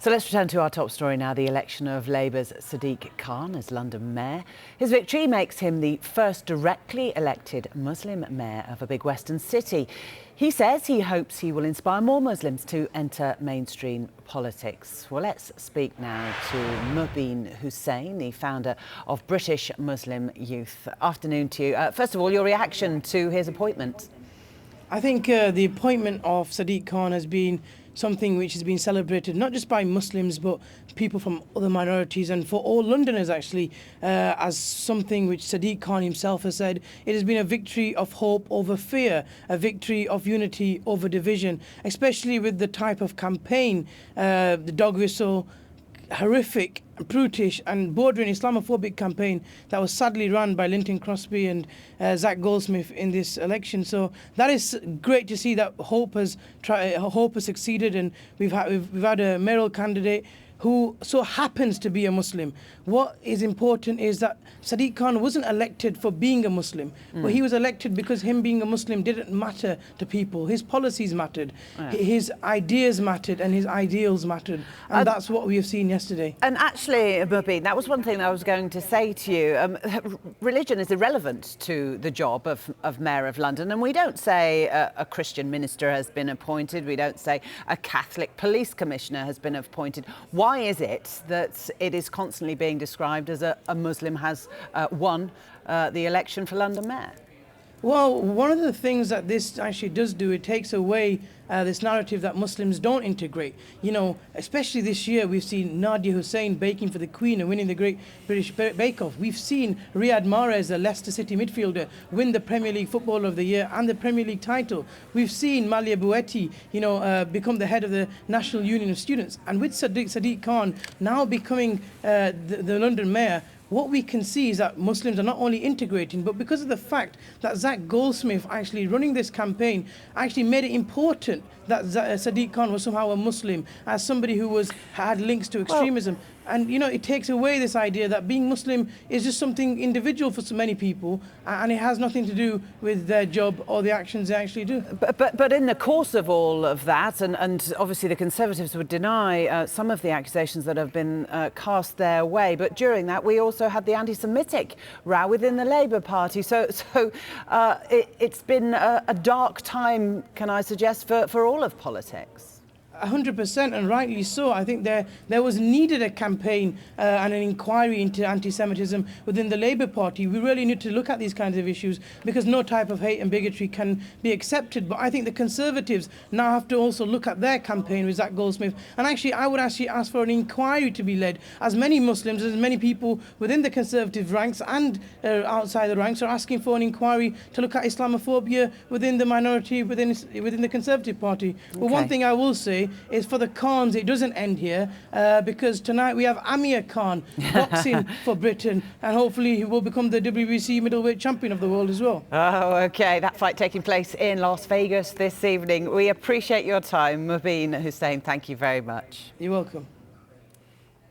So let's return to our top story now, the election of Labour's Sadiq Khan as London Mayor. His victory makes him the first directly elected Muslim mayor of a big Western city. He says he hopes he will inspire more Muslims to enter mainstream politics. Well, let's speak now to Muhbeen Hussain, the founder of British Muslim Youth. Afternoon to you. First of all, your reaction to his appointment? I think the appointment of Sadiq Khan has been something which has been celebrated not just by Muslims but people from other minorities and for all Londoners actually, as something which Sadiq Khan himself has said. It has been a victory of hope over fear, a victory of unity over division, especially with the type of campaign, the dog whistle, horrific, brutish and bordering Islamophobic campaign that was sadly run by Linton Crosby and Zach Goldsmith in this election. So that is great to see that hope has succeeded, and we've had a mayoral candidate who so happens to be a Muslim. What is important is that Sadiq Khan wasn't elected for being a Muslim, but he was elected because him being a Muslim didn't matter to people. His policies mattered, his ideas mattered, and his ideals mattered. And that's what we have seen yesterday. And actually, Muhbeen, that was one thing that I was going to say to you. Religion is irrelevant to the job of Mayor of London. And we don't say a Christian minister has been appointed. We don't say a Catholic police commissioner has been appointed. Why is it that it is constantly being described as a Muslim has won the election for London Mayor? Well, one of the things that this actually does do, it takes away this narrative that Muslims don't integrate. You know, especially this year, we've seen Nadia Hussain baking for the Queen and winning the Great British Bake Off. We've seen Riyad Mahrez, a Leicester City midfielder, win the Premier League Footballer of the Year and the Premier League title. We've seen Malia Bouetti, become the head of the National Union of Students. And with Sadiq Khan now becoming the London Mayor, what we can see is that Muslims are not only integrating, but because of the fact that Zach Goldsmith actually running this campaign actually made it important that Sadiq Khan was somehow a Muslim, as somebody who had links to extremism. And, you know, it takes away this idea that being Muslim is just something individual for so many people, and it has nothing to do with their job or the actions they actually do. But in the course of all of that, and obviously the Conservatives would deny some of the accusations that have been cast their way, but during that we also had the anti-Semitic row within the Labour Party. So it's been a dark time, can I suggest, for all of politics. 100%, and rightly so. I think there was needed a campaign and an inquiry into anti-Semitism within the Labour Party. We really need to look at these kinds of issues because no type of hate and bigotry can be accepted. But I think the Conservatives now have to also look at their campaign with Zach Goldsmith. And actually, I would actually ask for an inquiry to be led, as many Muslims, as many people within the Conservative ranks and outside the ranks are asking for an inquiry to look at Islamophobia within the minority, within the Conservative Party. But one thing I will say is for the Khans, it doesn't end here because tonight we have Amir Khan boxing for Britain, and hopefully he will become the WBC middleweight champion of the world as well. Oh, OK. That fight taking place in Las Vegas this evening. We appreciate your time, Muhbeen Hussain. Thank you very much. You're welcome.